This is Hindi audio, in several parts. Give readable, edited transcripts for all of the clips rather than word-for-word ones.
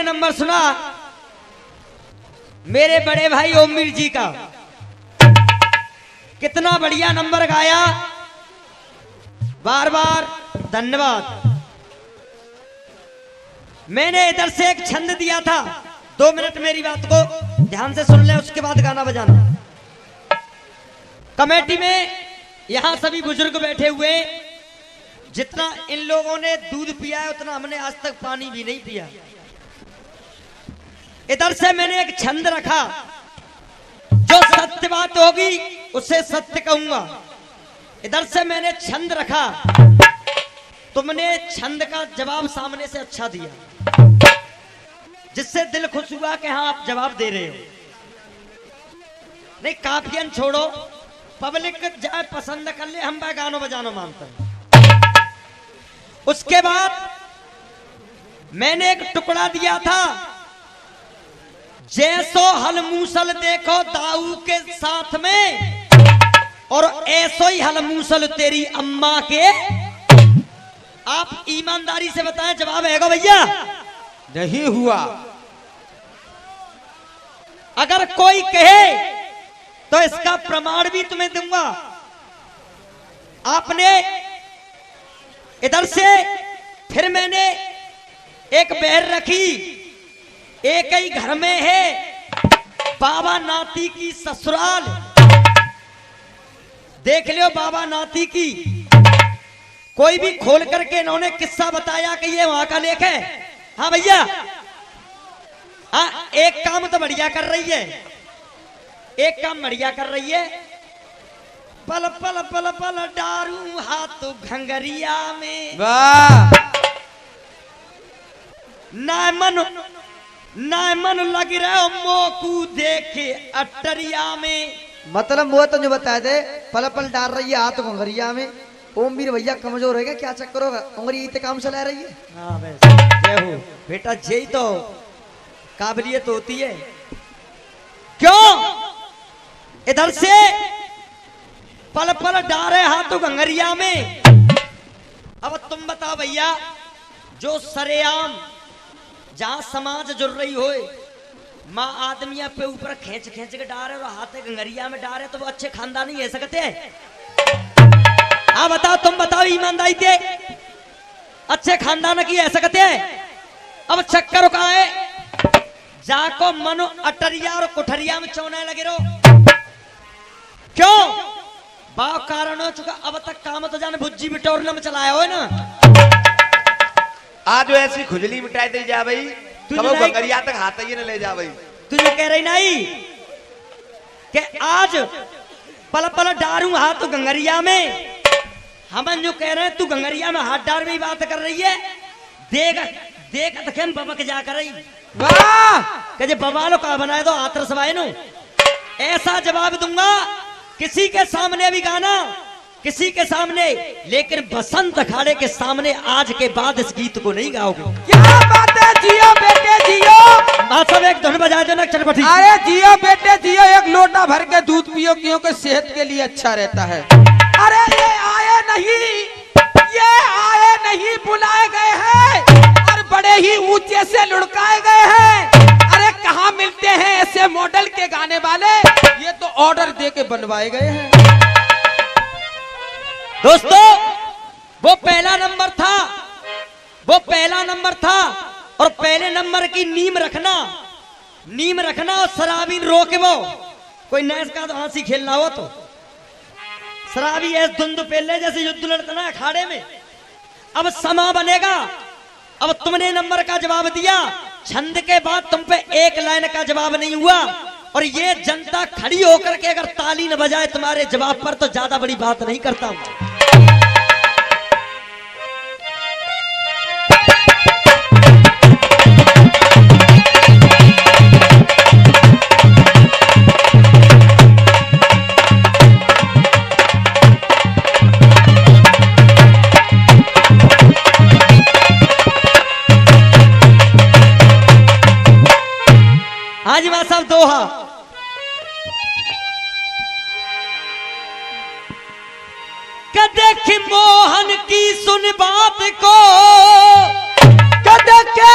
नंबर सुना मेरे बड़े भाई ओमवीर जी का, कितना बढ़िया नंबर गाया, बार बार धन्यवाद। मैंने इधर से एक छंद दिया था, 2 मिनट मेरी बात को ध्यान से सुन ले, उसके बाद गाना बजाना। कमेटी में यहां सभी बुजुर्ग बैठे हुए, जितना इन लोगों ने दूध पिया है उतना हमने आज तक पानी भी नहीं पिया। इधर से मैंने एक छंद रखा, जो सत्य बात होगी उसे सत्य कहूंगा। इधर से मैंने छंद रखा, तुमने छंद का जवाब सामने से अच्छा दिया, जिससे दिल खुश हुआ कि हाँ आप जवाब दे रहे हो। नहीं काफियन छोड़ो, पब्लिक जाए पसंद कर ले, हम गानों बजानो मानते हैं। उसके बाद मैंने एक टुकड़ा दिया था, जैसो हल मूसल देखो दाऊ के साथ में, और ऐसो ही हल मूसल तेरी अम्मा के। आप ईमानदारी से बताएं जवाब हैगा भैया? नहीं हुआ। अगर कोई कहे तो इसका प्रमाण भी तुम्हें दूंगा। आपने इधर से फिर मैंने एक बहर रखी, एक ही घर में है बाबा नाती की ससुराल। देख लियो बाबा नाती की, कोई भी खोल करके इन्होंने किस्सा बताया कि ये वहां का लेख है। हाँ भैया, हाँ एक काम तो बढ़िया कर रही है, एक काम बढ़िया कर रही है। पल पल पल पल डारू हाथ घंगरिया में, वाह। नामन लग रहे मोकू देखे अटरिया में। मतलब वो तो जो बताए थे, पल पल डाल रही है हाथ घंगरिया में। ओमवीर भैया कमजोर है क्या चक्कर होगा? उंगली इतने काम चला रही है। हाँ जय हो बेटा, यही तो काबिलियत होती है। क्यों इधर से पल पल डारे हाथों गंगरिया में। अब तुम बताओ भैया, जो सरेआम जहां समाज जुड़ रही हो, माँ आदमिया पे ऊपर खींच खींच के डारे और हाथ गंगरिया में डारे, तो वो अच्छे खानदानी है सकते हैं? हाँ बताओ, तुम बताओ ईमानदारी से, अच्छे खानदान की है सकते हैं? अब चक्कर का है, जाको मनो अटरिया और कुठरिया में चौने लगे रहो। क्यों? बाप कारण हो चुका, अब तक काम तो जाने भुज्जी बिटोरने में चलाया हो ना। आज ऐसी खुजली मिटाई दे जा भाई, गंगरिया तक हाथ ही न ले जा भाई। तुझे कह रही नहीं कि आज पल पल डारू हाथ तो गंगरिया में। हम जो कह रहे हैं तू गंगरिया में हाथ डाल में बात कर रही है। देख देख तक बबक जा कर रही, वाह कहे बबा लो का बनाए दो हाथ रसवाए नो। ऐसा जवाब दूंगा किसी के सामने भी गाना, किसी के सामने, लेकिन बसंत अखाड़े के सामने आज के बाद इस गीत को नहीं गाओगे। क्या बात है, जियो बेटे जियो। सब एक धुन बजा देना चटपटी। अरे जियो बेटे जियो, एक लोटा भर के दूध पियो, क्योंकि सेहत के लिए अच्छा रहता है। अरे ये आए नहीं बुलाए गए हैं, और बड़े ही ऊंचे से लुढ़काए गए हैं। अरे कहाँ मिलते हैं ऐसे मॉडल के गाने वाले? ये तो ऑर्डर दे के बनवाए गए हैं। दोस्तों वो पहला नंबर था, वो पहला नंबर था, और पहले नंबर की नीम रखना और शराबी रोके वो। कोई नैस का तो हंसी खेलना हो तो शराबी ऐसे धुंध पहले जैसे युद्ध लड़ता ना अखाड़े में। अब समा बनेगा। अब तुमने नंबर का जवाब दिया, छंद के बाद तुम पे एक लाइन का जवाब नहीं हुआ, और ये जनता खड़ी होकर के अगर ताली न बजाए तुम्हारे जवाब पर, तो ज्यादा बड़ी बात नहीं करता हूं। हाजी बात साहब दोहा। देख मोहन की सुन बात को, देखे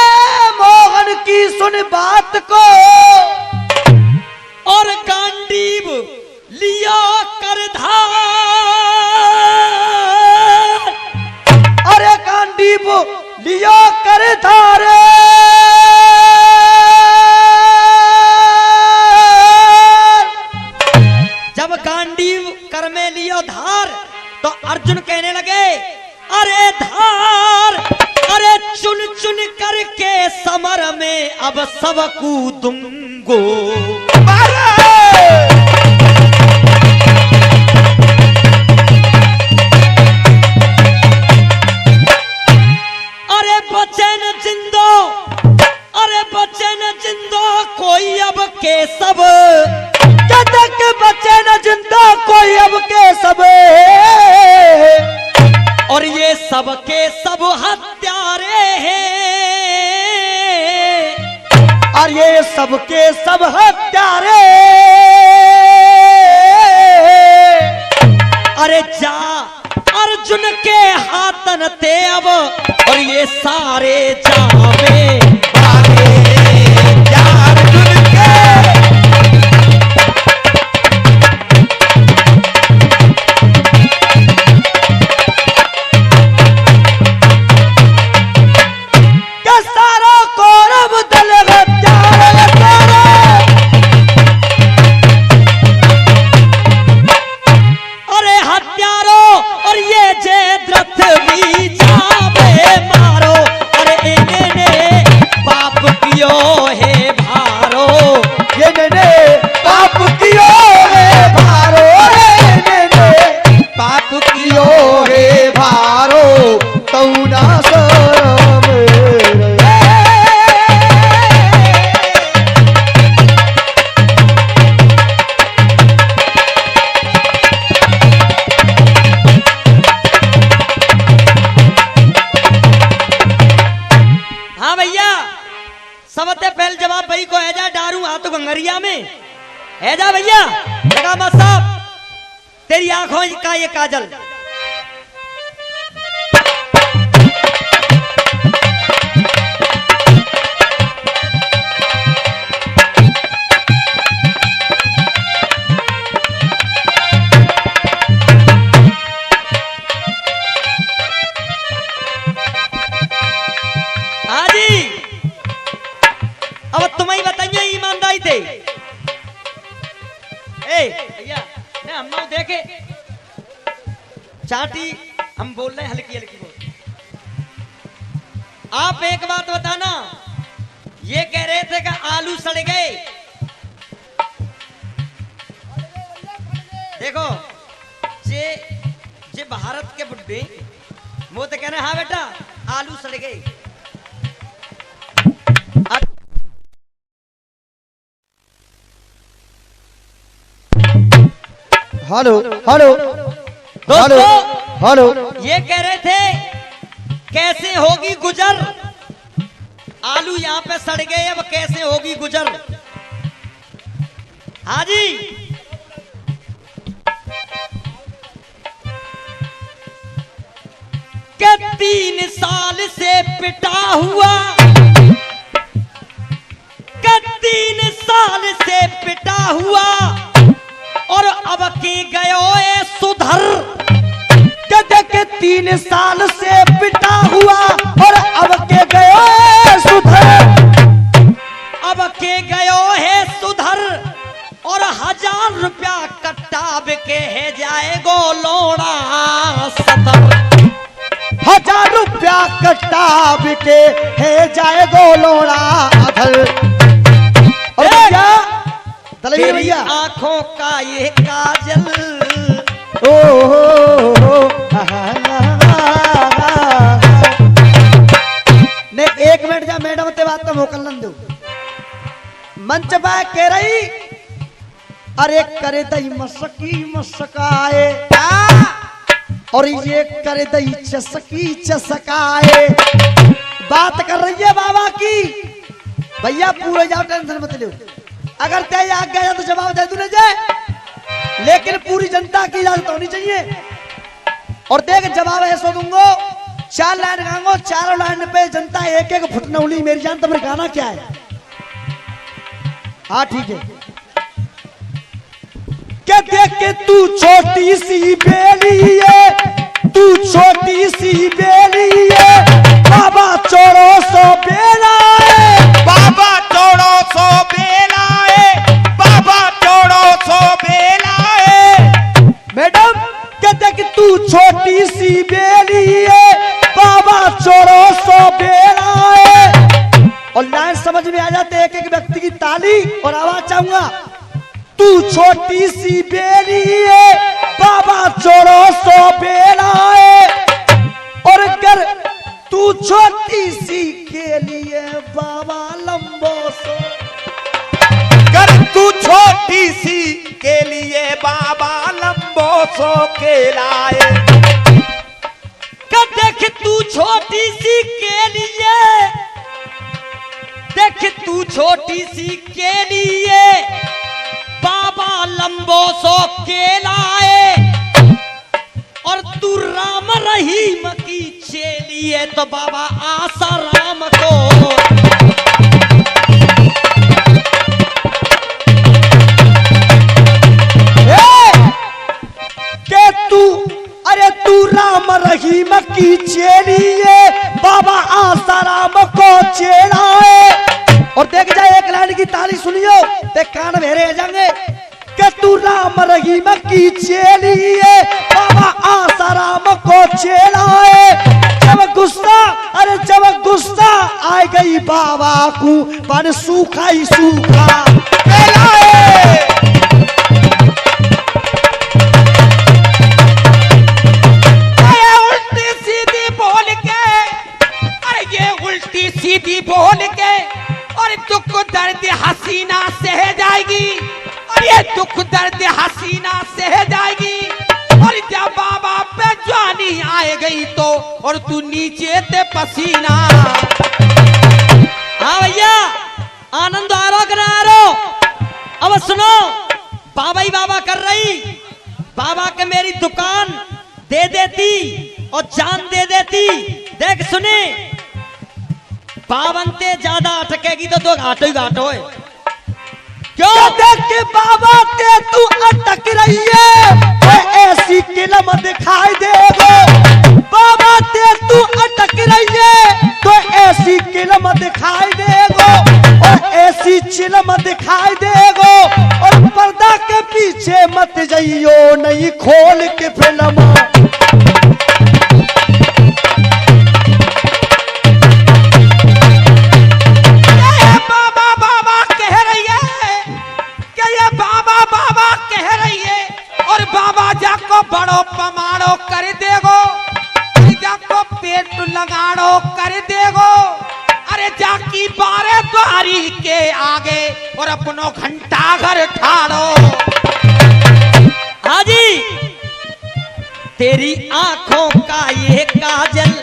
मोहन की सुन बात को, और गांडीव लिया कर धार, अरे गांडीव लिया कर धारे, जब गांडीव कर में लियो धार तो अर्जुन कहने लगे, अरे धार, अरे चुन चुन करके समर में अब सबको दूंगो। अरे बचे न जिंदो, अरे बचे न जिंदो कोई अब के सब, जब तक बचे न जिंदा कोई अब के सब, और ये सब के सब हत्यारे हैं, और ये सब के सब हत्यारे, अरे जा अर्जुन के हाथन ते अब, और ये सारे जावे भागे जा अर्जुन के, सारा कौरव दल हत्यारे सारा, अरे हत्यारो, और ये जयद्रथ भी जावे मारो, अरे इन्हें पाप कियो है भारो, ये ने पाप कियो है भारो, ने पाप कियो है भारो, कौना शरम रे। हाँ भैया, सबसे पहले जवाब भाई को है जा डारू हाथ गंगरिया में है जा भैया। लगा मत साहब, तेरी आंखों का ये काजल, हाँ जी, अब तुम्हें ही बताइए ईमानदारी थे। ए भैया ने हम लोग देखे चाटी, हम बोल रहे हैं हल्की हल्की बोल। आप एक बात बताना, ये कह रहे थे कि आलू सड़ गए, देखो जे भारत के बुड्ढे वो तो कह रहे हैं हाँ बेटा आलू सड़ गए। हेलो हेलो हेलो हेलो, ये कह रहे थे कैसे होगी गुजर, आलू यहाँ पे सड़ गए अब कैसे होगी गुजर। हाँ जी, के 3 साल से पिटा हुआ, के 3 साल से पिटा हुआ, और अब के गयो ए सुधर, के 3 साल से पिटा हुआ, और अब के गयो ए सुधर, अब के गयो है सुधर, और 1000 रुपया कट्टा बिके है जाएगो लोड़ा सतर। 1000 रुपया कट्टा बिके है जाएगो लोड़ा अधर। और भैया दलवीर भैया, आंखों का ये काजल, ओ ने 1 मिनट जा मैडम ते बात तो मोकलन दो। मंच बा कह रही, अरे करे दई मसकी मसकाए, और ये करे दई चसकी चसकाए। बात कर रही है बाबा की, भैया पूरे जाओ टेंशन मत लो, अगर तय आग गया तो जवाब दे दूने जाए, लेकिन पूरी जनता की इजाजत होनी चाहिए। और देख जवाब ऐसा दूंगा 4 लाइन गाऊंगा, चारों लाइन पे जनता एक एक फुटनौली मेरी जान। तुम्हारे गाना क्या है? हाँ ठीक है। क्या देख के तू छोटी सी बेली है, तू छोटी सी बेली है, बाबा चोरो सो बेला है, बाबा चौड़ो सो बेला है, बाबा चौड़ो सो बेला है। मैडम कहते कि तू छोटी सी बेली है, बाबा चोरो सो बेला है। और लाइन समझ में आ जाते एक एक व्यक्ति की ताली और आवाज चाहूंगा। तू छोटी सी बेली है, बाबा चोरो सो बेला है। और अगर तू छोटी सी के लिए बाबा लंबो सो, कर तू छोटी सी के लिए बाबा लंबो सो के लाए। देख तू छोटी सी के लिए, देख तू छोटी सी के लिए बाबा लंबो सो के लाए। और तू राम रहीम की चेली है तो बाबा आसा राम को। के तू, अरे तू राम रहीम की चेली है, बाबा आसाराम को चेला है। और देख जाए एक लाइन की ताली सुनियो ते कान मेरे आ जाएंगे। के तू राम रहीम की चेली है, बाबा आसाराम को चेला है। जब गुस्सा, अरे जब गुस्सा आ गई बाबा को बन सूखा ही सूखा बेला है। सीधी बोल के और दुख दर्द हसीना सह जाएगी। और ये दुख दर्द हसीना सह जाएगी। और जब बाबा पे जवानी आए गई तो और तू नीचे ते पसीना। हाँ भैया, आनंद आ रो कि ना आ रो? अब सुनो, बाबा ही बाबा कर रही। बाबा के मेरी दुकान दे देती और जान दे देती। देख सुने, बावन ते ज्यादा अटकेगी तो घाटो ही घाटो है। क्यों? देख के बाबा के तू अटक रही है, ऐसी किलम दिखाई देगो। बाबा ते तू अटक रही है तो ऐसी किलम दिखाई देगो, और ऐसी चिलम दिखाई देगो। और पर्दा के पीछे मत जाइयो, नहीं खोल के फिल्म। बड़ो पमाड़ो कर देगो, जाको पेट लगाड़ो कर देगो। अरे जाकी बारे द्वारी के आगे और अपनो घंटा घर ठाड़ो। हाजी, तेरी आंखों का ये काजल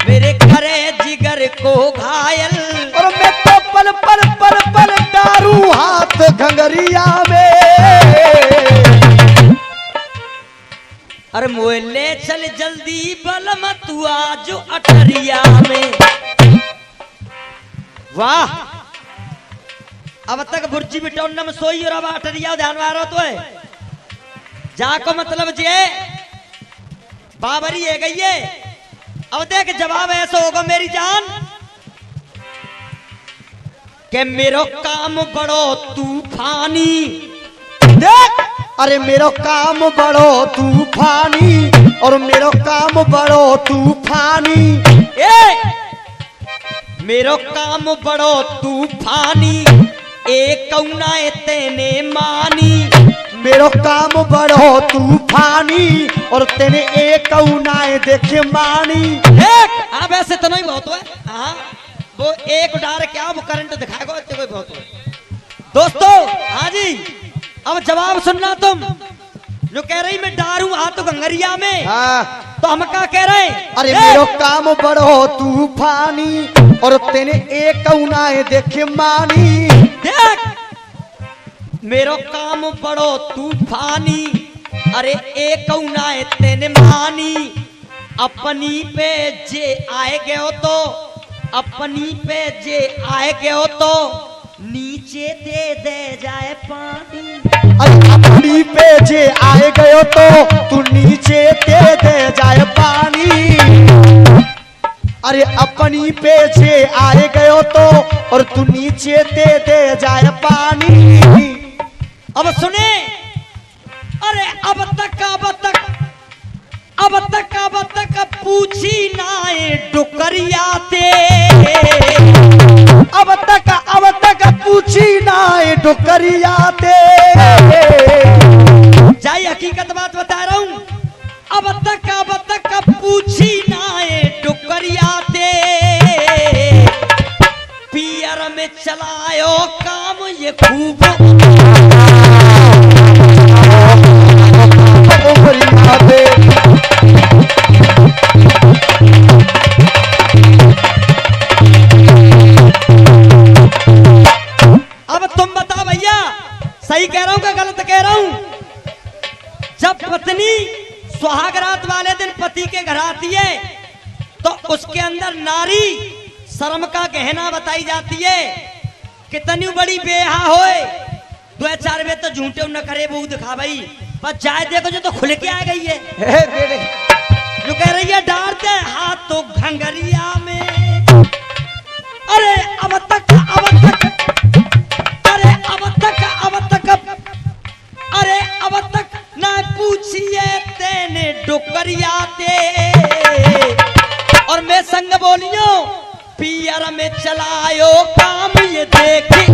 मेरे खरे जिगर को घायल। और मैं तो पल पल पल पल डारू हाथ घंगरिया में। अरे मोहल्ले चल जल्दी बलम तू आज अटरिया में। वाह, अब तक भुर्जी बिटौन में सोई और अब अटरिया ध्यान में आ रहा तो है। जाको मतलब जे बाबरी है गई है। अब देख जवाब ऐसा होगा मेरी जान के मेरो काम बड़ो तूफानी। देख, अरे मेरो काम बड़ो तूफानी, और मेरो काम बड़ो तूफानी। मेरो काम बड़ो तूफानी, एक कौना तेने मानी। मेरो काम बड़ो तूफानी, और तेने एक कौनाए देखे मानी। हाँ वैसे तो नहीं बहुत है। हाँ वो एक डार क्या वो करंट दिखाएगा तो कोई बहुत है। दोस्तों हाँ जी, अब जवाब सुनना तुम। जो कह रही मैं डारू हाथ तो गंगरिया में, हाँ। तो हम क्या कह रहे हैं? अरे मेरो काम बड़ो तूफानी, और तेने एक कौनाए देखे मानी। देख, मेरो काम बड़ो तूफानी, अरे एक कौनाए तेने मानी। अपनी पे जे आए गए हो तो अपनी पे जे आए गए हो तो नीचे दे जाए पानी। अरे अपनी पे जे आए गयो तो तू नीचे दे जाए पानी। अरे अपनी पे जे आए गयो तो और तू नीचे दे जाए पानी। अब सुने, अरे अब तक पूछी नाए डुकरिया ते। अब तक पूछी नाए डुकरिया ते। जाई हकीकत बात बता रहा हूं। अब तक पूछी नाए डुकरिया ते। पियर में चलायो काम ये खूब। अब तुम बताओ भैया, सही कह रहा हूं क्या गलत कह रहा हूं? जब पत्नी सुहागरात वाले दिन पति के घर आती है तो उसके अंदर नारी शर्म का गहना बताई जाती है। कितनी बड़ी बेहा होए, दो चार में तो झूठे न करे वो दिखा भाई, पर चाय देखो जो तो खुल के आ गई है। जो कह रही है डालते हाथ तो घंगरिया में। अरे अब तक ना पूछिए तेने डुकरिया ते। और मैं संग बोलियो पियर में चलायो काम ये देखी।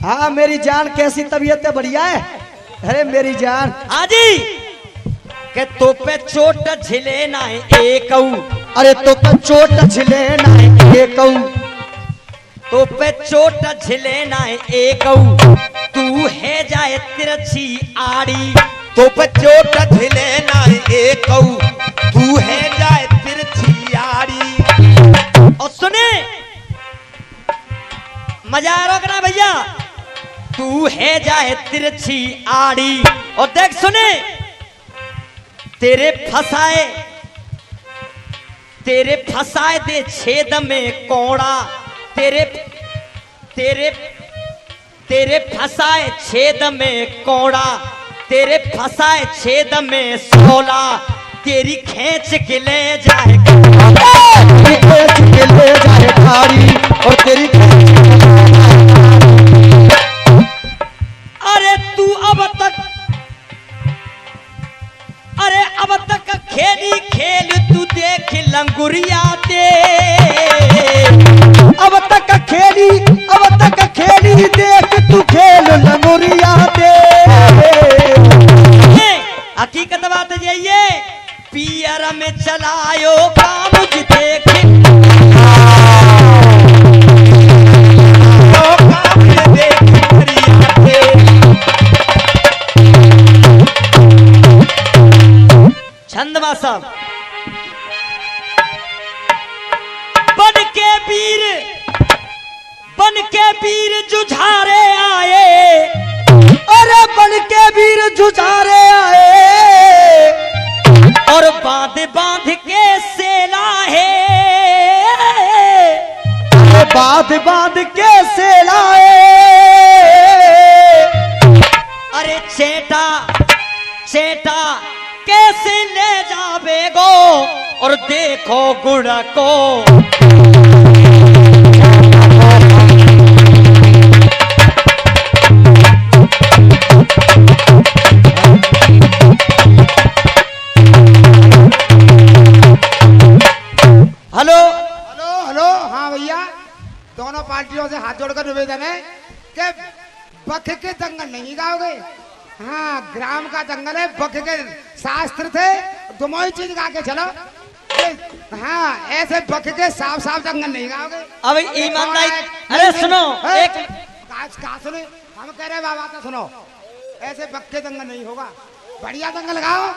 हाँ मेरी जान, कैसी तबीयत है? बढ़िया है? अरे मेरी जान। हाँ जी, के तो पे चोट झिले ना एक। अरे तो चोट झिले ना एक। तो पे चोट झिले ना एक। तू है जाए तिरछी आड़ी। तो पे चोट झिले ना एक। तू है जाए तिरछी आड़ी। और सुने, मजा आ रहा ना भैया? तू है जाए तिरछी आड़ी। और देख सुने, तेरे फसाए दे छेद में कोड़ा। तेरे फसाए छेद में कोड़ा। तेरे फसाए छेद में सोला। तेरी खींच के ले जाए खाड़ी। और तेरी अरे अब तक खेली खेल तू देख लंगुरिया ते। अब तक खेली देख तू खेल लंगुरिया ते। हकीकत बात यही है, पियर में चलायो काम देख। छंदवा साहब, बन के वीर जुझारे आए। अरे बन के वीर जुझारे आए। और बांध के सेला है। बांध के सेला है। अरे चेटा कैसे ले जावेगो। और देखो गुड़ को। हेलो हेलो हेलो, हाँ भैया, दोनों पार्टियों से हाथ जोड़कर निवेदन है कि बख के दंगल नहीं गाओगे। हाँ, ग्राम का दंगल है, बख के शास्त्र थे, दोनों ही चीज गा के चलो। हाँ, ऐसे बख के साफ दंगल नहीं गाओगे। अब ईमानदारी, अरे सुनो, एक कहा सुने, हम कह रहे बाबा तो सुनो, ऐसे बख के दंगल नहीं होगा। बढ़िया दंगल गाओ,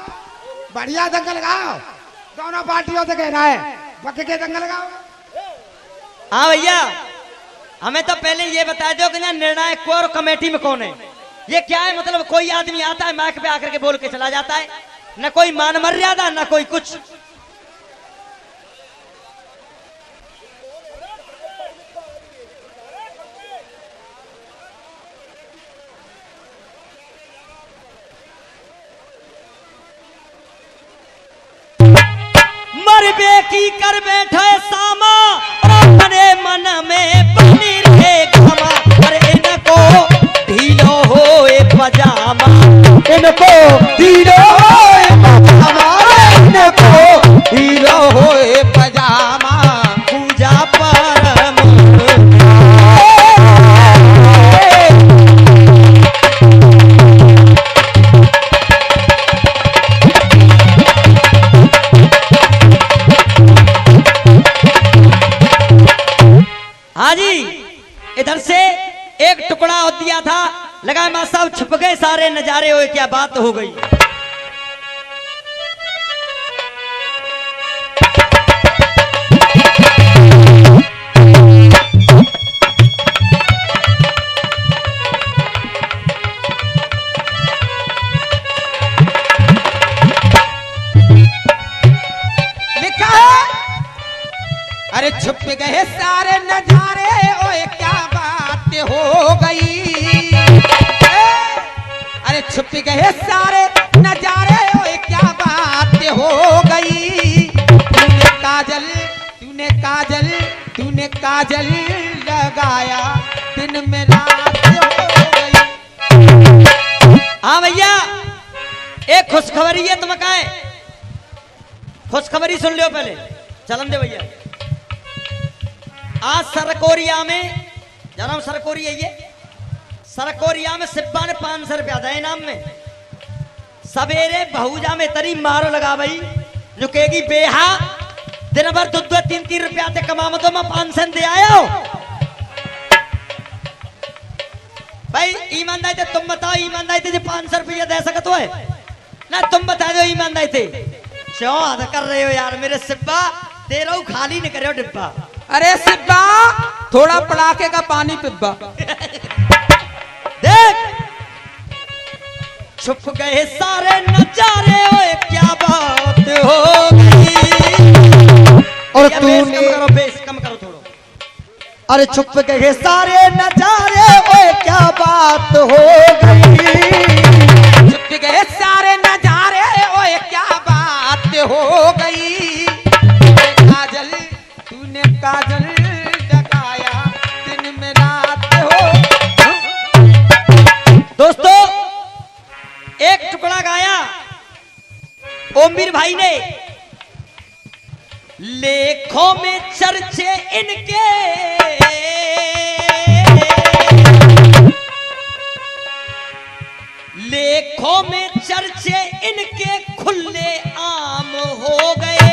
दोनों पार्टियों से कहना है बख के दंगल गाओ। हाँ भैया, हमें तो पहले ये बता दो कि ना निर्णायक को और कमेटी में कौन है। ये क्या है मतलब, कोई आदमी आता है माइक पे आकर के बोल के चला जाता है, न कोई मान मर्यादा न कोई कुछ। मरबे की कर बैठे सामा अपने मन में बनी रहे घमा, और इनको ढीलो होए पजामा, इनको ढीलो होए पजामा, इनको ढीलो होए पजामा। पूजा परम हाँ जी, इधर से एक टुकड़ा हो दिया था, लगा मां साहब छुप गए सारे नजारे, हुए क्या बात हो गई। लिखा है, अरे छुप गए सारे नजारे, ओए क्या बात हो गई। अरे छुप गए सारे नजारे, ओए क्या बात हो गई। तूने काजल तूने काजल तूने काजल लगाया, दिन में रात हो गई। हाँ भैया, एक खुशखबरी है तुम का, खुशखबरी सुन लो पहले, चलन दे भैया। आज सरकोरिया में, जनाब सरकोरिया, ये सरकोरिया में सिब्बा ने 500 रुपया था इनाम में। सवेरे बहुजा में तरी मारो लगा भाई, रुकेगी बेहा, दिन भर 2-2 3-3 रुपया ते कमा, तो मैं 500 दे आया हो भाई। ईमानदारी थे तुम बताओ, ईमानदारी थे 500 रुपया दे सकते हो ना, तुम बता दो ईमानदारी थे। क्यों आधा कर रहे हो यार मेरे सिब्बा, दे रहा हूं, खाली नहीं करे हो डिब्बा। अरे सिब्बा, थोड़ा पड़ाके का पानी पिब्बा। देख छुप गए सारे नजारे, ओए क्या बात हो गई। और या तूने बेस कम करो, बेस कम करो थोड़ा। अरे छुप गए सारे नजारे, ओए क्या बात हो गई। छुप गए सारे नजारे, ओए क्या बात हो गई। तूने काजल लगाया, दिन में रात हो। दोस्तों एक टुकड़ा गाया ओमवीर भाई ने, लेखों में चर्चे इनके, लेखों में चर्चे इनके खुले आम हो गए।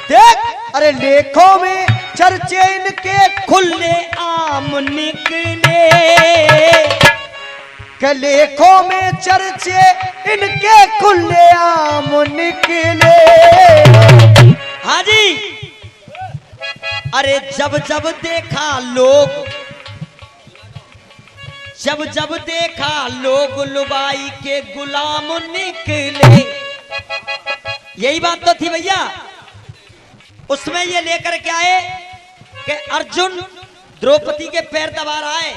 देख, अरे लेखों में चर्चे इनके खुले आम निकले, के लेखों में चर्चे इनके खुले आम निकले। हाँ जी, अरे जब जब देखा लोग, जब जब देखा लोग लुगाई के गुलाम निकले। यही बात तो थी भैया, उसमें ये लेकर के आए कि अर्जुन द्रौपदी के पैर दबा रहा है,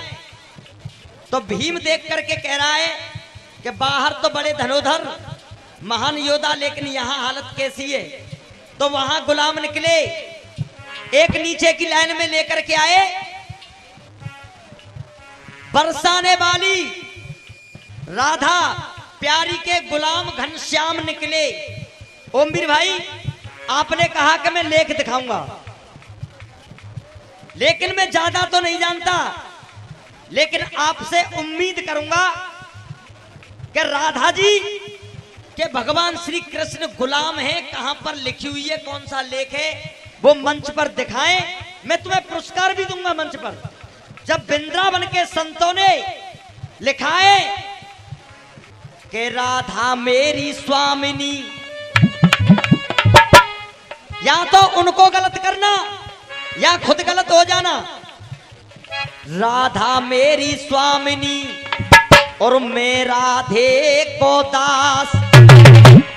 तो भीम देख करके कह रहा है कि बाहर तो बड़े धनोधर महान योद्धा, लेकिन यहां हालत कैसी है। तो वहां गुलाम निकले, एक नीचे की लाइन में लेकर के आए, बरसाने वाली राधा प्यारी के गुलाम घनश्याम निकले। ओमवीर भाई, आपने कहा कि मैं लेख दिखाऊंगा, लेकिन मैं ज्यादा तो नहीं जानता, लेकिन आपसे उम्मीद करूंगा कि राधा जी के भगवान श्री कृष्ण गुलाम हैं, कहां पर लिखी हुई है, कौन सा लेख है, वो मंच पर दिखाएं। मैं तुम्हें पुरस्कार भी दूंगा मंच पर। जब वृंदावन के संतों ने लिखा है कि राधा मेरी स्वामिनी, या तो उनको गलत करना या खुद गलत हो जाना, राधा मेरी स्वामिनी और मैं राधे को दास,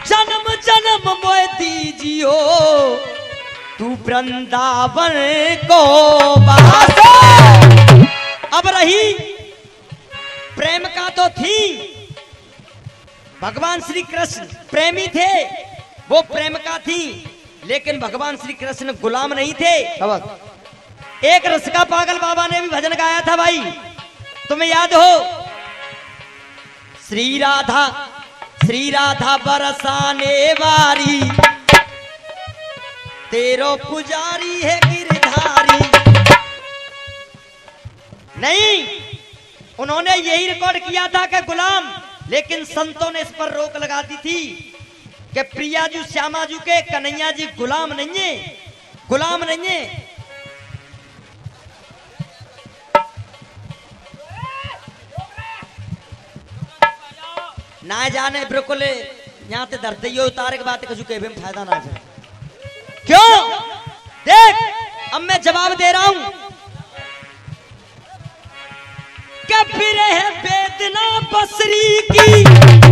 जन्म जन्म मोह दीजियो तू वृंदावन को वास। अब रही प्रेम का तो थी, भगवान श्री कृष्ण प्रेमी थे, वो प्रेम का थी, लेकिन भगवान श्री कृष्ण गुलाम नहीं थे। एक रस का पागल बाबा ने भी भजन गाया था भाई, तुम्हें याद हो, श्री राधा बरसाने वारी, तेरो पुजारी है गिरधारी। नहीं, उन्होंने यही रिकॉर्ड किया था कि गुलाम, लेकिन संतों ने इस पर रोक लगा दी थी कि प्रिया जी श्यामा जी के कन्हैया जी गुलाम नहीं है, गुलाम नहीं है। ना जाने बिल्कुल यहाँ ते धरते ही उतारे के बात कछु के भी फायदा ना जाए। क्यों? देख, अब मैं जवाब दे रहा हूं। क्या बिरह वेदना बसरी की,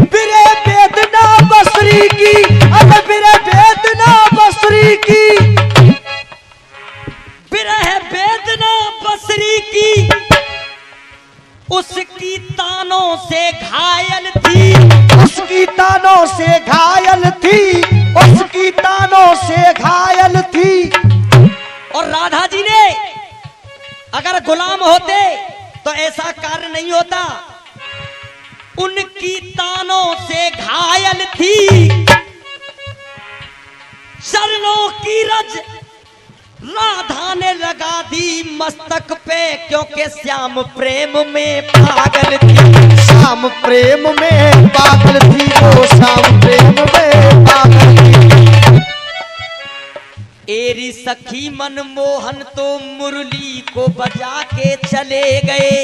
बिरह वेदना बसरी की, अब बिरह वेदना बसरी की, बिरह वेदना बसरी की, उसकी तानों से घायल थी, उसकी तानों से घायल थी, उसकी तानों से घायल थी। और राधा जी ने अगर गुलाम होते तो ऐसा कार्य नहीं होता। उनकी तानों से घायल थी, चरणों की रज राधा ने लगा दी मस्तक पे, क्योंकि श्याम प्रेम में पागल थी, श्याम प्रेम में पागल थी, वो श्याम प्रेम में पागल थी। एरी सखी मनमोहन तो मुरली को बजा के चले गए,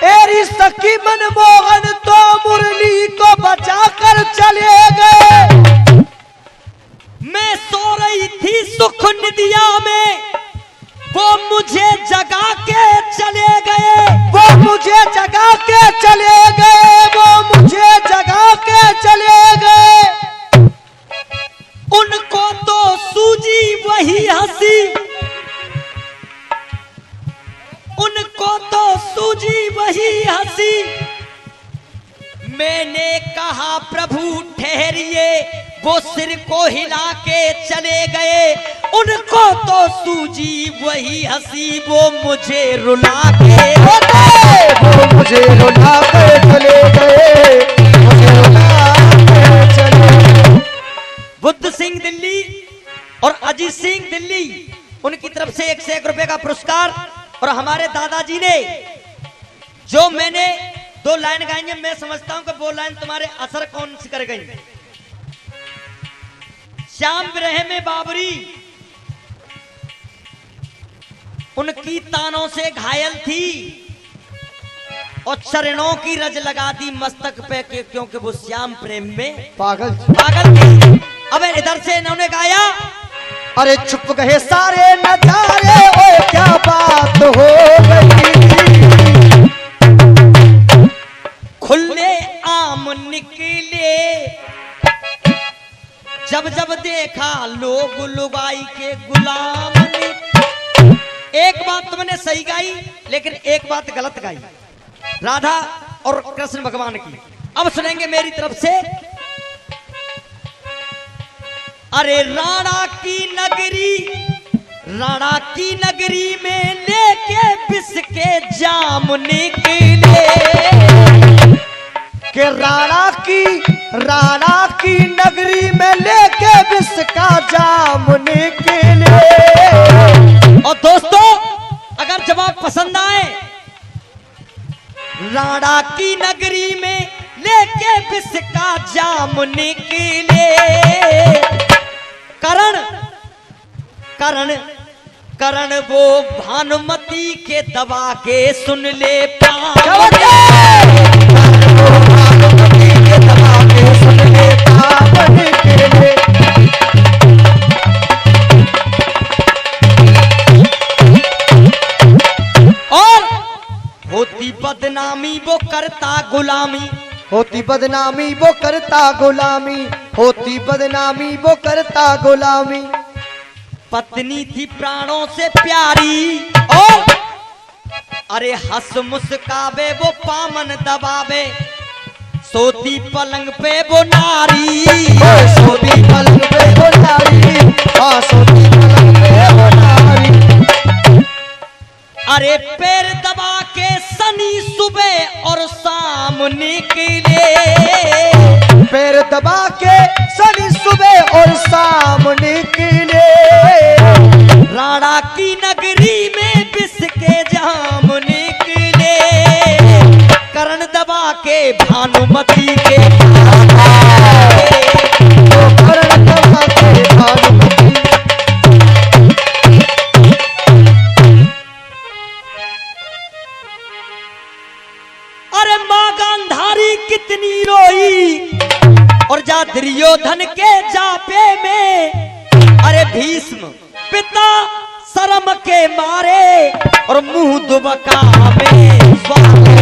एरी सखी मनमोहन तो मुरली को बचा कर चले गए। मैं सो रही थी सुख निदिया में, वो मुझे जगा के चले गए, वो मुझे जगा के चले गए, वो मुझे जगा के चले गए। उनको तो सूझी वही हंसी, उनको तो सूझी वही हंसी। मैंने कहा प्रभु ठहरिए, वो सिर को हिला के चले गए। उनको तो सूझी वही हंसी, वो मुझे रुला के, वो मुझे रुला के चले गए, मुझे रुला के चले। बुद्ध सिंह दिल्ली और अजीत सिंह दिल्ली, उनकी तरफ से 101 रुपए का पुरस्कार। और हमारे दादाजी ने जो मैंने 2 लाइन गाई हैं, मैं समझता हूं कि वो लाइन तुम्हारे असर कौन सी कर गई। श्याम विरह में बाबरी उनकी तानों से घायल थी और चरणों की रज लगा दी मस्तक पे, क्योंकि वो श्याम प्रेम में पागल थी। अब इधर से इन्होंने गाया, अरे चुप गए सारे नजारे, ओ क्या बात हो गई। खुले आम निकले, जब जब देखा लोग लुगाई के गुलाम ने। एक बात तुमने सही गाई, लेकिन एक बात गलत गाई, राधा और कृष्ण भगवान की। अब सुनेंगे मेरी तरफ से। अरे राणा की नगरी में लेके विष के जाम निकले, के राणा की नगरी में लेके विष का जाम निकले। और दोस्तों, अगर जवाब पसंद आए, राणा की नगरी में लेके विष का जाम निकले। करण वो भानुमती के दबा के सुन ले पावन। भानुमती के दबा के सुन ले पावन के ले। और करता गुलामी। होती बदनामी वो करता गुलामी, होती बदनामी वो करता गुलामी। पत्नी थी प्राणों से प्यारी और अरे हंस मुस्कावे वो पामन दबावे, सोती पलंग पे वो नारी। सोती पलंग पे वो नारी, हाँ सोती पलंग पे वो नारी। अरे पैर दबा के शनि सुबह और शाम निकले, पैर दबा के शनि सुबह और शाम निकले। राणा की नगरी में विष के जाम निकले, करण दबा के भानुमती के तो करण दबा के भानुमती। अरे माँ गांधारी कितनी रोई और जा दुर्योधन के जापे में। अरे भीष्म पिता शर्म के मारे और मुंह दुबका में स्वामी।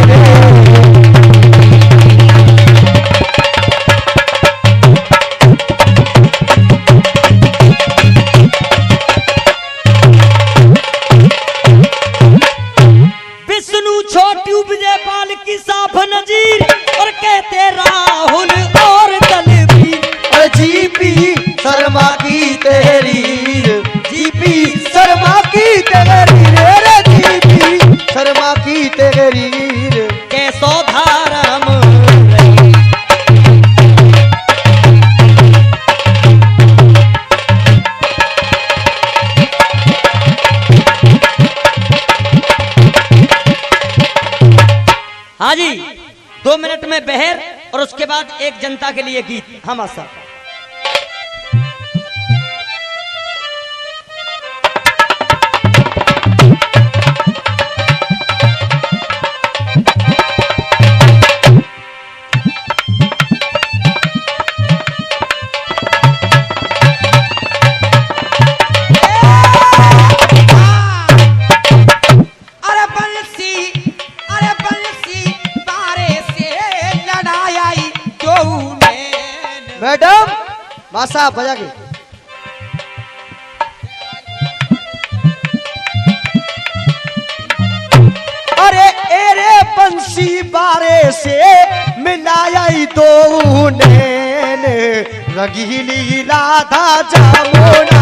विष्णु छोटू विजयपाल की साफ नजीर और कहते राहुल और दलवीर। जीपी शर्मा की तहरीर, जीपी शर्मा की तहरीर, रे जीपी शर्मा की तहरीर। कैसो धर्म हाँ जी 2 मिनट में बहर और उसके बाद एक जनता के लिए गीत। हम आशा मैडम मासा बजा के। अरे एरे बंसी बारे से मिलाया दो नैन, रंगीली राधा जामुना।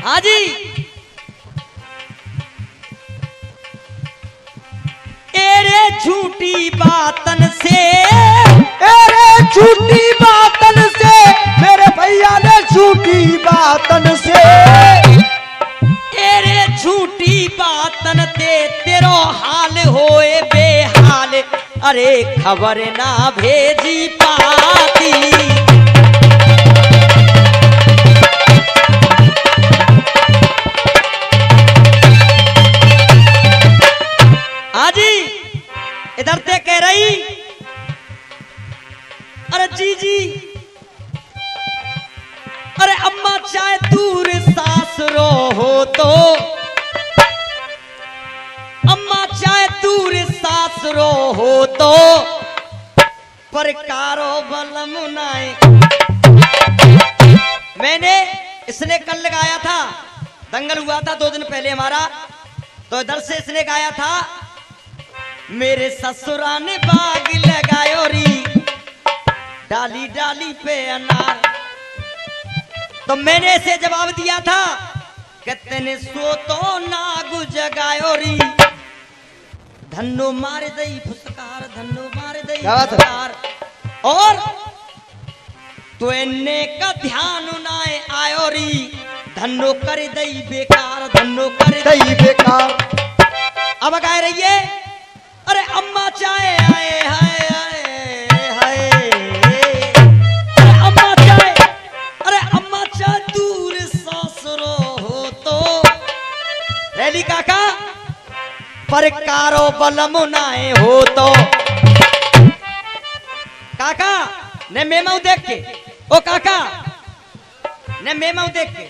हाँ जी एरे झूठी बातन से, एरे झूठी बातन से, मेरे भैया ने झूठी बातन से। एरे झूठी बातन ते तेरो हाल होए बेहाल। अरे खबर ना भेजी पाती, इधर ते कह रही अरे जी अरे अम्मा चाहे दूर सास रो हो तो, अम्मा चाहे दूर सास रो हो तो, पर कारो बलम नाए। मैंने इसने कल लगाया था, दंगल हुआ था 2 दिन पहले हमारा, तो इधर से इसने गाया था मेरे ससुरा ने बाग लगायो री, डाली डाली पे अनार। तो मैंने इसे जवाब दिया था कहते ने सो तो नागु जगायो री, धन्नो मारे दई फुसकार, धन्नो मारे दई फुसकार। और तो इन्ने का ध्यान नाए आयो री, धन्नो कर दई बेकार, धन्नो कर दई बेकार। अब गाय रही है अरे अम्मा चाहे आए हाय हाय हाय, अम्मा चाहे, अरे अम्मा चाहे दूर सासरो हो तो, रैली काका पर कारो बलम नाए हो तो। काका ने मेमाऊ देख के ओ काका ने मेमा देख के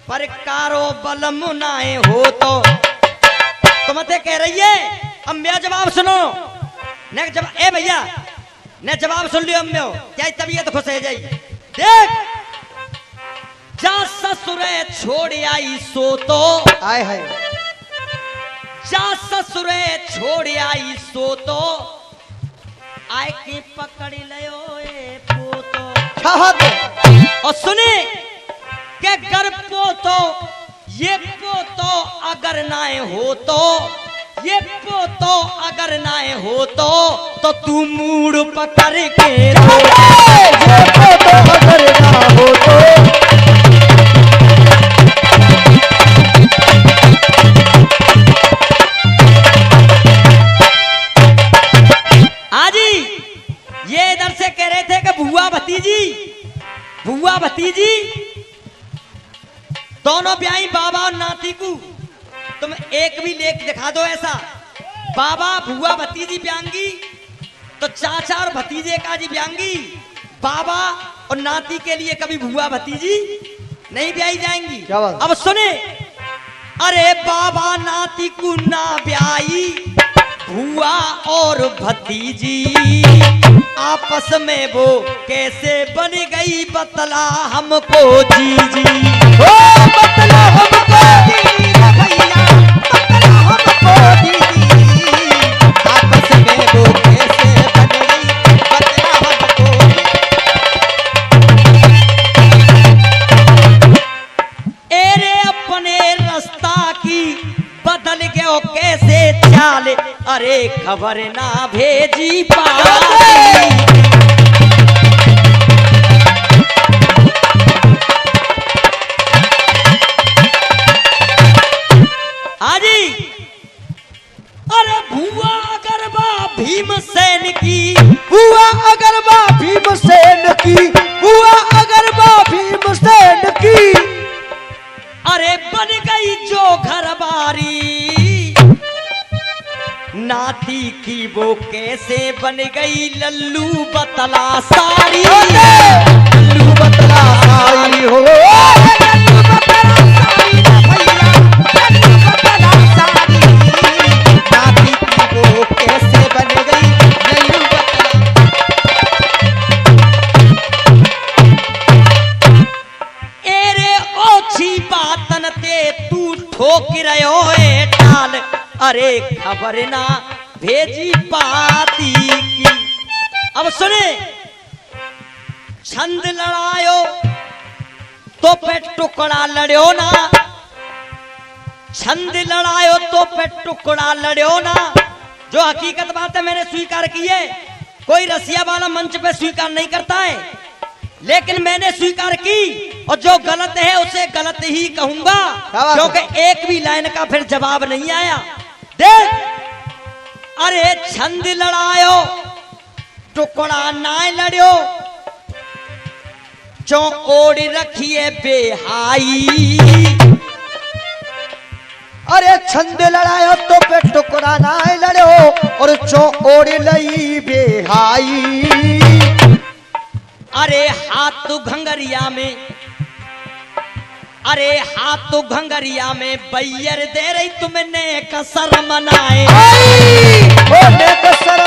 पर कारो बलम नाए हो तो मत कह रही है। अब मेरा जवाब सुनो ने जब ए भैया ने जवाब सुन लियो अम्मे क्या तबीयत खुश है जाई। देख जा ससुरे छोड़ आई सो तो आए है जा ससुरे छोड़ आई सो तो आए के पकड़ लियो ए पोतो। और सुने के घर पोतो ये पोतो अगर नाए हो तो ये पोतो अगर नाए हो तो तू मूड पकड़ के रो। ये पोतो अगर ना हो तो आजी ये इधर से कह रहे थे कि बुआ भतीजी दोनों ब्याही बाबा और नाती को तुम एक भी लेख दिखा दो ऐसा। बाबा बुआ भतीजी ब्यांगी तो चाचा और भतीजे का जी ब्यांगी। बाबा और नाती के लिए कभी बुआ भतीजी नहीं ब्याही जाएंगी। क्या बात? अब सुने अरे बाबा नाती को ना ब्याही बुआ और भतीजी आपस में वो कैसे बन गई बतला हमको जीजी। ओ बतला हमको दीदी भैया बतला हमको दीदी आपस में वो कैसे बन गई बतला हमको। एरे अपने रास्ता की बदल गयो कैसे चाल अरे खबर ना भेजी पाई। आजी अरे भुआ अगरबा भीमसेन की बुआ अगरबा भीमसेन की बुआ अगरबा भीमसेन की अरे बन गई जो घरबारी नाती की वो कैसे बन गई लल्लू बतला सारी। लल्लू बतला सारी हो लल्लू बतला सारी ना भैया लल्लू बतला सारी नाती की वो कैसे बन गई लल्लू बतला। एरे ओछी बातन ते तू ठोक रहो ए टाल अरे खबर ना भेजी पाती की। अब सुने छंद लड़ायो तो पे टुकड़ा लड़ो ना छंद लड़ायो तो पे टुकड़ा लड़ो ना। जो हकीकत बात है मैंने स्वीकार की है। कोई रसिया वाला मंच पे स्वीकार नहीं करता है लेकिन मैंने स्वीकार की और जो गलत है उसे गलत ही कहूंगा क्योंकि एक भी लाइन का फिर जवाब नहीं आया। देख अरे छंद लड़ायो टुकड़ा ना लड़ो चो ओढ़ रखिए बेहाई। अरे छंद लड़ायो तो पे टुकड़ा ना लड़ो और चो ओढ़ लई बेहाई। अरे हाथ घंगरिया में अरे हाथ घंगरिया में बैयर दे रही तुमने कसर मनाए। ओ ने कसर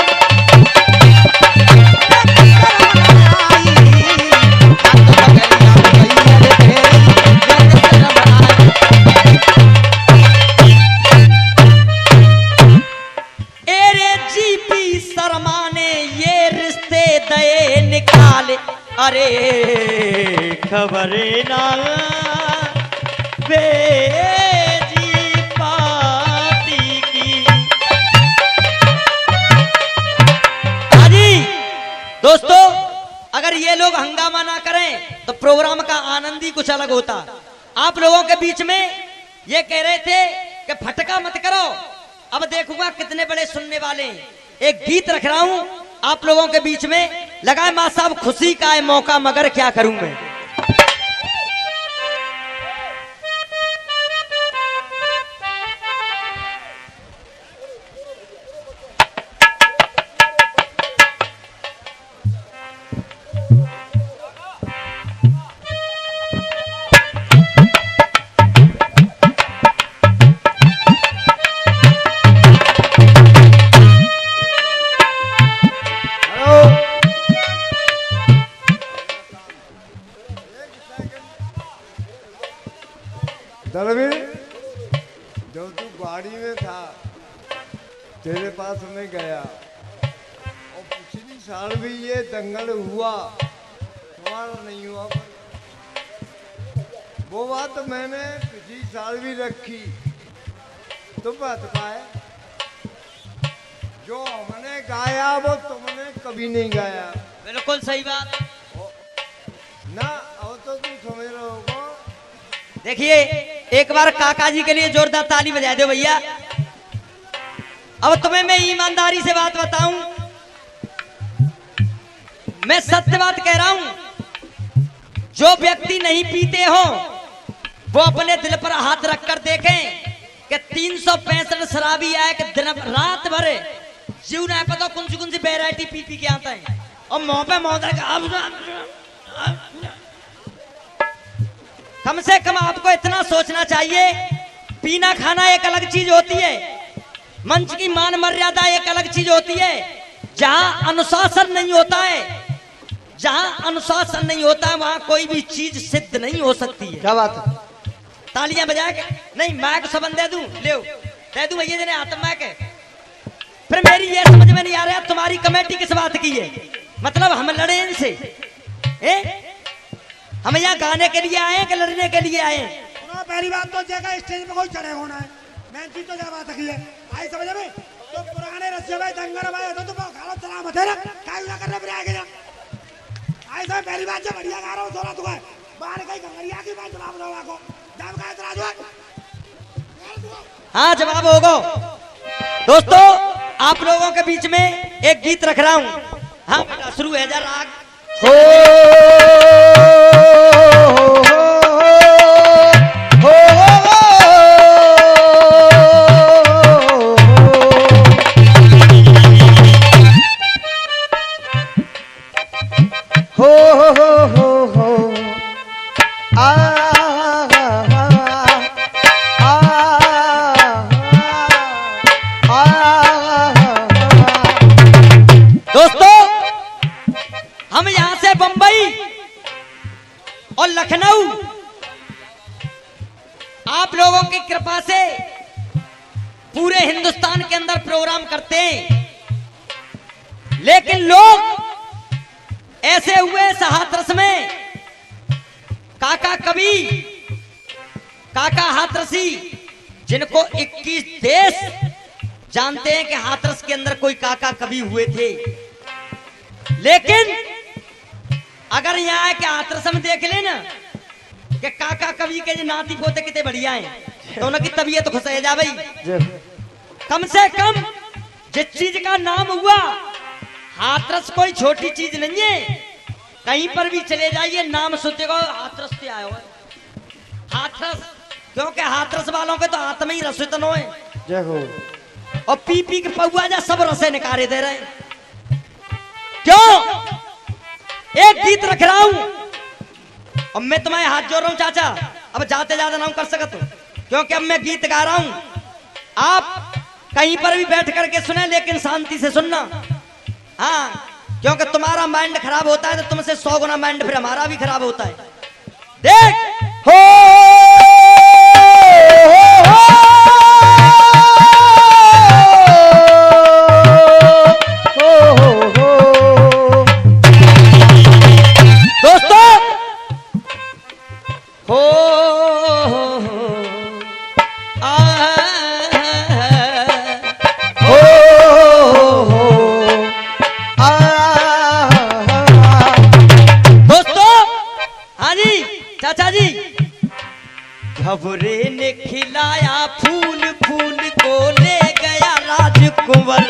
एरे जीपी शर्मा ने ये रिश्ते दए निकाले अरे खबरे ना भेजी पाती की। हाजी दोस्तों अगर ये लोग हंगामा ना करें तो प्रोग्राम का आनंद ही कुछ अलग होता। आप लोगों के बीच में ये कह रहे थे कि फटका मत करो। अब देखूंगा कितने बड़े सुनने वाले हैं। एक गीत रख रहा हूं आप लोगों के बीच में लगाए मां साहब खुशी का है मौका मगर क्या करूं मैं। जब तू गाड़ी में था तेरे पास में गया और पिछली साल भी ये दंगल हुआ, तुम्हारा नहीं हुआ। वो बात मैंने पिछली साल भी रखी, तुम बात पाए जो हमने गाया वो तुमने कभी नहीं गाया। बिल्कुल सही बात। ना अब तो तुम समझ रहे हो। देखिए एक बार काका जी के लिए जोरदार ताली बजा दो भैया। अब तुम्हें मैं ईमानदारी से बात बताऊं, मैं सत्य बात कह रहा हूं। जो व्यक्ति नहीं पीते हो वो अपने दिल पर हाथ रखकर देखें कि 365 शराबी आए कि दिन रात भर जीव ना पता कौन सी वैरायटी पी पी के आता है और मुंह पे कम से कम आपको इतना सोचना चाहिए, पीना खाना एक अलग चीज होती है, मंच की मान मर्यादा एक अलग चीज होती है। जहां अनुशासन नहीं होता है, जहां अनुशासन नहीं होता है वहां कोई भी चीज सिद्ध नहीं हो सकती है। क्या बात है? तालियां बजा के नहीं मैक सबन दे दूं, ले दे दूं भैया जने हाथ मैक है। फिर मेरी ये समझ में नहीं आ रहा तुम्हारी कमेटी किस बात की है, मतलब हम लड़े इनसे? हम यहाँ गाने के लिए आए कि लड़ने के लिए आए? पहली बात तो जगह स्टेज पे कोई चढ़े होना है, मैं चीज तो क्या बात है आई समझ में। तो पुराने रस्से भाई दंगर भाई होता तो खालो चला मत है ना, काय ना करने पर आगे ना आई सब। पहली बात जो बढ़िया गा रहा हूं थोड़ा तो है बाहर कहीं गंगरिया की बात जवाब दो को जब का इतराज हुआ। हाँ जवाब होगा। दोस्तों आप लोगों के बीच में एक गीत रख रहा हूँ। हाँ बेटा शुरू है जरा राग। हम यहां से बंबई और लखनऊ आप लोगों की कृपा से पूरे हिंदुस्तान के अंदर प्रोग्राम करते हैं, लेकिन लोग ऐसे हुए हाथरस में काका कवि, काका हाथरसी, जिनको 21 देश जानते हैं कि हाथरस के अंदर कोई काका कवि हुए थे। लेकिन अगर यहाँ के हाथरस में देख ले ना कि काका कवि के नाती पोते कितने बढ़िया हैं तो उनकी तबीयत खुश है जा भाई। कम से कम जिस चीज का नाम हुआ, हाथरस कोई छोटी चीज नहीं है। कहीं पर भी चले जाइए नाम सुनते हाथरस से आयो है, हाथरस, क्योंकि हाथरस वालों के तो हाथ में ही रसोतनो है। जय हो। और पी पी के पौआ जा सब रसे निकाले दे रहे। क्यों? एक गीत रख रहा हूं और मैं तुम्हारे हाथ जोड़ रहा हूं चाचा, अब जाते ज्यादा ना कर सकता हूं, क्योंकि अब मैं गीत गा रहा हूं। आप कहीं पर भी बैठ करके सुने लेकिन शांति से सुनना। हाँ, क्योंकि तुम्हारा माइंड खराब होता है तो तुमसे 100 गुना माइंड फिर हमारा भी खराब होता है। देख हो चाचा जी, भवरे ने खिलाया फूल, फूल को ले गया राजकुंवर।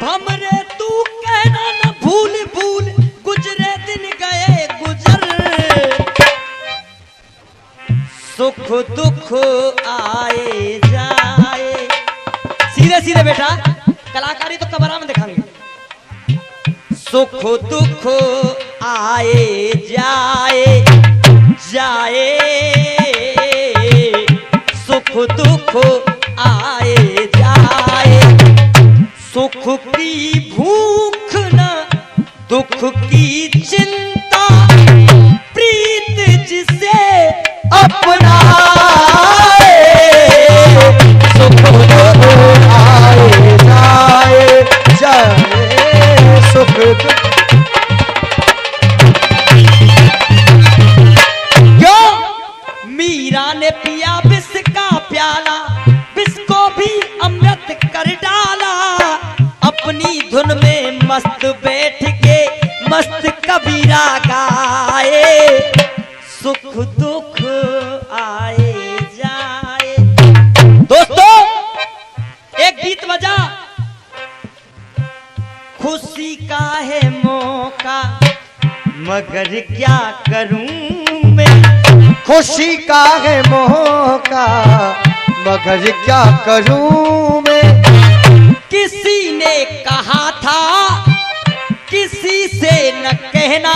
भमरे तू कहना न भूल भूल, गुजरे दिन गए गुजर, सुख दुख आए जाए। सीधे सीधे बेटा, कलाकारी तो कबरा में दिखाएंगे। सुख दुख आए जाए जाए, सुख दुख आए जाए, सुख की भूख न दुख की चिंता प्रीत जिसे अपनाए सुख दुख आए जाए जाए सुख क्यों मीरा ने पिया विष का प्याला, विष को भी अमृत कर डाला। अपनी धुन में मस्त बैठ के मस्त कबीरा गाए, सुख दुख आए जाए। दोस्तों एक गीत बजा, खुशी का है मौका मगर क्या करूं मैं, खुशी का है मौका मगर क्या करूं मैं। किसी ने कहा था किसी से न कहना,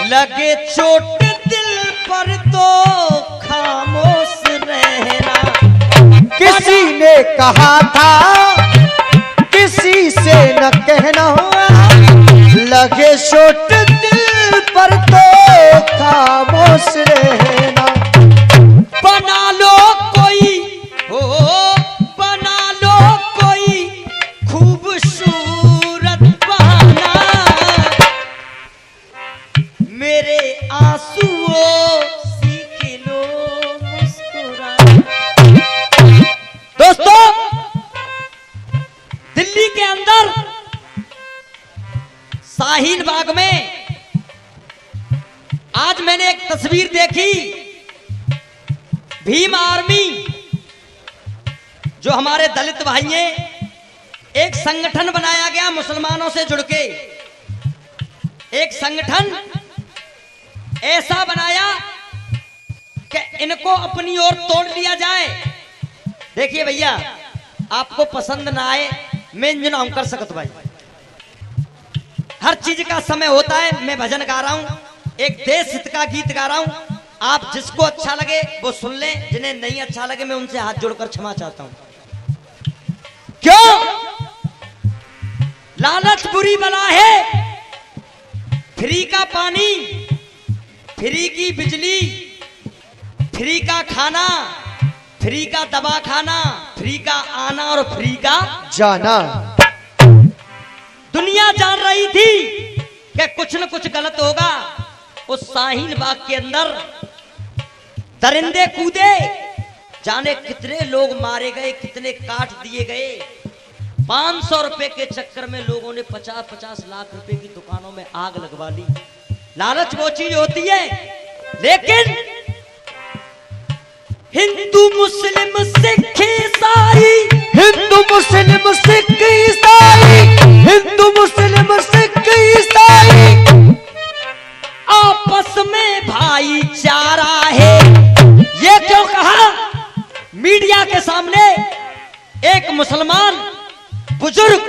लगे चोट दिल पर तो खामोश रहना। किसी ने कहा था किसी से न कहना, लगे चोट दिल पर तो खामोश रहना। बना लो कोई हो, बना लो कोई खूबसूरत बहाना, मेरे आंसुओं सीख लो मुस्कुरा। दोस्तों दिल्ली के अंदर शाहीन बाग में आज मैंने एक तस्वीर देखी, भीम आर्मी जो हमारे दलित भाई हैं, एक संगठन बनाया गया मुसलमानों से जुड़ के। एक संगठन ऐसा बनाया कि इनको अपनी ओर तोड़ लिया जाए। देखिए भैया, आपको पसंद ना आए मैं इंजन कर सकता भाई, हर चीज का समय होता है। मैं भजन गा रहा हूं, एक देश हित का गीत गा रहा हूं। आप जिसको अच्छा लगे वो सुन लें, जिन्हें नहीं अच्छा लगे मैं उनसे हाथ जोड़कर क्षमा चाहता हूं। क्यों? लालच बुरी बला है। फ्री का पानी, फ्री की बिजली, फ्री का खाना, फ्री का दवा खाना, फ्री का आना और फ्री का जाना। दुनिया जान रही थी कि कुछ न कुछ गलत होगा। उस शाहीन बाग के अंदर दरिंदे कूदे, जाने कितने लोग मारे गए, कितने काट दिए गए। 500 रुपए के चक्कर में लोगों ने 50-50 लाख रुपए की दुकानों में आग लगवा ली। लालच वो चीज होती है, लेकिन हिंदू मुस्लिम सिख ईसाई, हिंदू मुस्लिम सिख ईसाई, हिंदू मुस्लिम सिख ईसाई आपस में भाईचारा है। ये क्यों कहा? मीडिया के सामने एक मुसलमान बुजुर्ग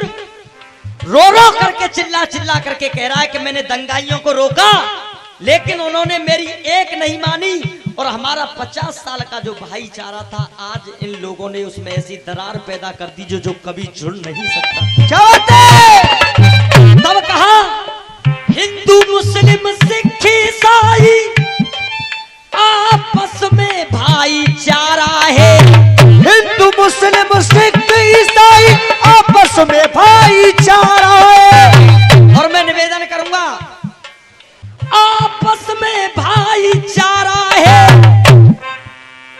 रो रो करके चिल्ला चिल्ला करके कह रहा है कि मैंने दंगाइयों को रोका, लेकिन उन्होंने मेरी एक नहीं मानी और हमारा 50 साल का जो भाईचारा था, आज इन लोगों ने उसमें ऐसी दरार पैदा कर दी जो कभी जुड़ नहीं सकता। क्या बात है? तब कहा हिंदू मुस्लिम सिख ईसाई आपस में भाईचारा है। हिंदू मुस्लिम सिख ईसाई आपस में भाईचारा है। और मैं निवेदन करूंगा, आपस में भाईचारा है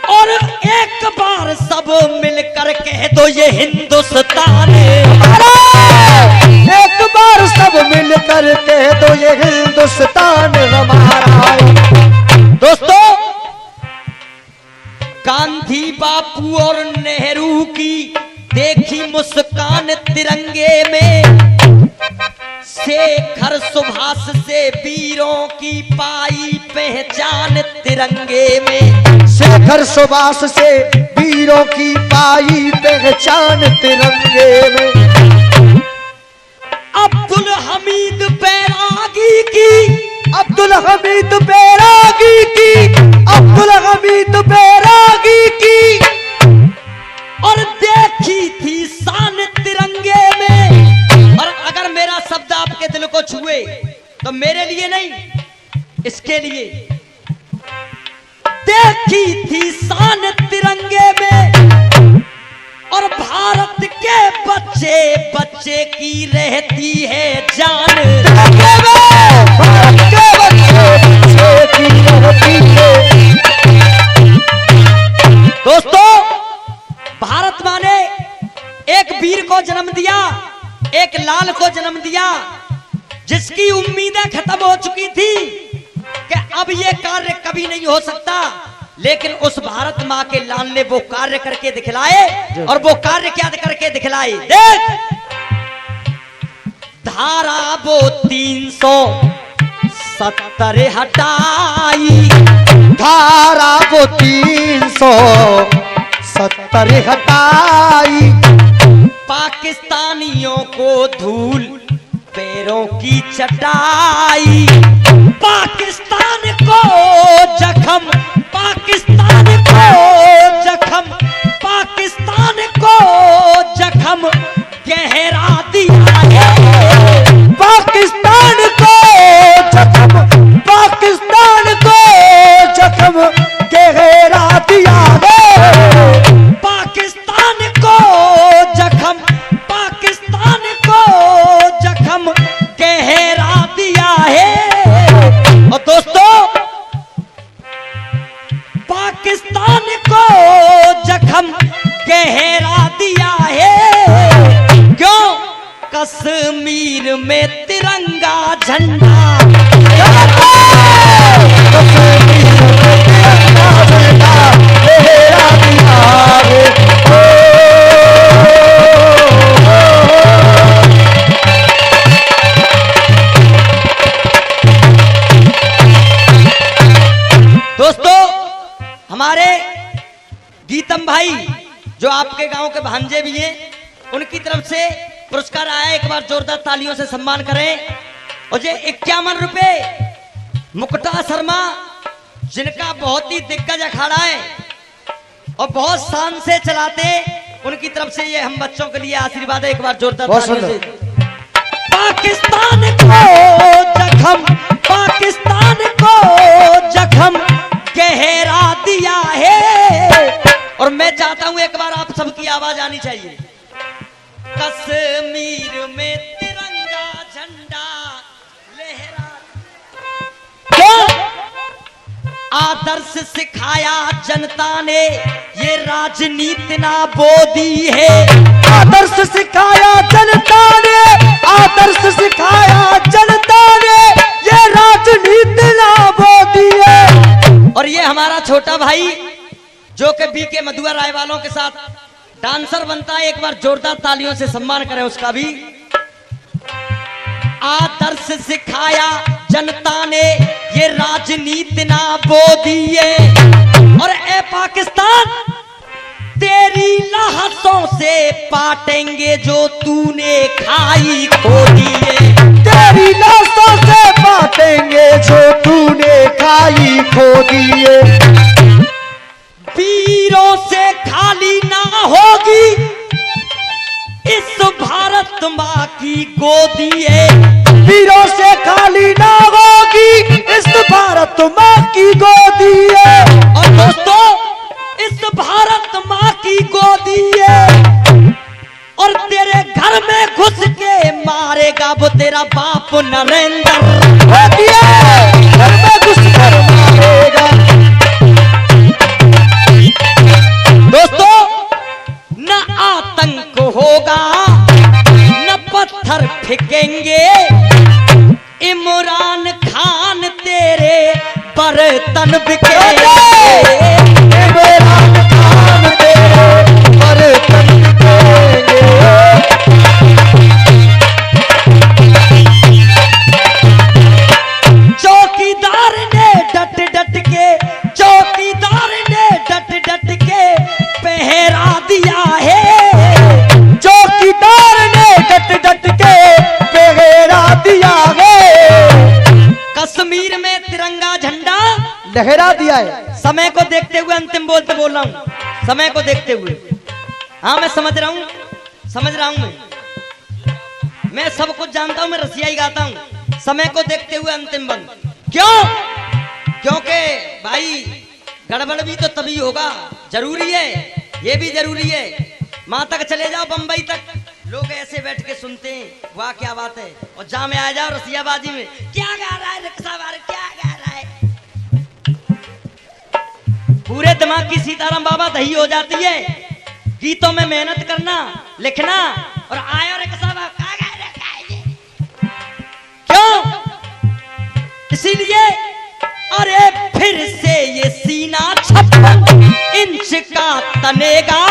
और एक बार सब मिलकर कह दो ये हिंदुस्तान है। एक बार सब मिलकर कह दो ये हिंदुस्तान हमारा है। दोस्तों गांधी बापू और नेहरू की देखी मुस्कान तिरंगे में, शेखर सुभाष से वीरों की पाई पहचान तिरंगे में। शेखर सुभाष से वीरों की पाई पहचान तिरंगे में। अब्दुल हमीद बैरागी की, अब्दुल हमीद बैरागी की, अब्दुल हमीद बैरागी की और देखी थी शान तिरंगे में। और अगर मेरा शब्द आपके दिल को सब मेरे लिए नहीं, इसके लिए। देखी थी शान तिरंगे में और भारत के बच्चे बच्चे की रहती है जान। तिरंगे में भारत के बच्चे की रहती है। दोस्तों, भारत माँ ने एक वीर को जन्म दिया, एक लाल को जन्म दिया, जिसकी उम्मीदें खत्म हो चुकी थी कि अब ये कार्य कभी नहीं हो सकता, लेकिन उस भारत माँ के लाल ने वो कार्य करके दिखलाए। और वो कार्य क्या करके दिखलाए? देख, धारा वो 370 हटाई, धारा वो 370 हटाई, पाकिस्तानियों को धूल पैरों की चटाई, पाकिस्तान को जख्म, पाकिस्तान को जख्म, पाकिस्तान को जख्म गहरा दिया है। पाकिस्तान को जख्म, पाकिस्तान को जख्म गहरा दिया है। पाकिस्तान को जख्म, पाकिस्तान को जख्म गहरा दिया है। और दोस्तों, पाकिस्तान को जख्म गहरा दिया है। क्यों? कश्मीर में तिरंगा झंडा, दोस्तों, हमारे गीतम भाई जो आपके गांव के भांजे भी हैं, उनकी तरफ से पुरस्कार आया। एक बार जोरदार तालियों से सम्मान करें। और ये 51 रुपए मुकुटा शर्मा, जिनका बहुत ही दिग्गज अखाड़ा है और बहुत शान से चलाते, उनकी तरफ से ये हम बच्चों के लिए आशीर्वाद है। एक बार जोरदार तालियों से। पाकिस्तान को जख्म, पाकिस्तान को जख्म गहरा दिया है। और मैं चाहता हूं एक बार आप सबकी आवाज आनी चाहिए। कश्मीर में तिरंगा झंडा लहरा, आदर्श सिखाया जनता ने, ये राजनीति ना बोदी है। आदर्श सिखाया जनता ने, आदर्श सिखाया जनता ने, ये राजनीति ना बोदी है। और ये हमारा छोटा भाई जो कि बीके मधुआ राय वालों के साथ डांसर बनता है, एक बार जोरदार तालियों से सम्मान करें उसका भी। आदर्श सिखाया जनता ने, ये राजनीति ना बोदी है। और ए पाकिस्तान, तेरी लाशों से पाटेंगे जो तूने खाई खो दिए। तेरी लाशों से बांटेंगे जो तूने खाई खो दिए। वीरों से खाली ना होगी इस भारत माँ की गोदी है। वीरों से खाली ना होगी इस भारत माँ की गोदी है। और दोस्तों, इस भारत माँ की गोदी है। और तेरे घर में घुस के मारेगा वो तेरा बाप नरेंद्र। होती है, घर में घुस कर मारेगा। दोस्तों, न आतंक होगा, न पत्थर फेंकेंगे, इमरान खान तेरे बर्तन बिकेंगे। इमरान खान तेरे बर्तन बिकेंगे। चौकीदार ने डट डट के, चौकीदार ने डट डट के पहरा दिया है। चौकीदार ने डट डट के पहरा दिया है। कश्मीर में तिरंगा झंडा लहरा दिया है। समय को देखते हुए अंतिम बोलते बोल रहा हूं, समय को देखते हुए। हाँ, मैं समझ रहा हूं, समझ रहा हूं। मैं सब कुछ जानता हूं, मैं रसिया ही गाता हूं। समय को देखते हुए अंतिम बंद। क्यों? क्योंकि भाई गड़बड़ भी तो तभी होगा, जरूरी है, ये भी जरूरी है। वहां तक चले जाओ, बंबई तक, लोग ऐसे बैठ के सुनते हैं, वाह क्या बात है, और जहां में आ जाओ रसियाबाजी में, क्या गा रहा है रिक्शा वाला, क्या गा रहा है। पूरे दिमाग की सीताराम बाबा दही हो जाती है। गीतों में मेहनत करना, लिखना, और आयो रिक्शा वाला क्या गा रहा है। क्यों? इसीलिए अरे फिर से ये सीना 56 इंच का तनेगा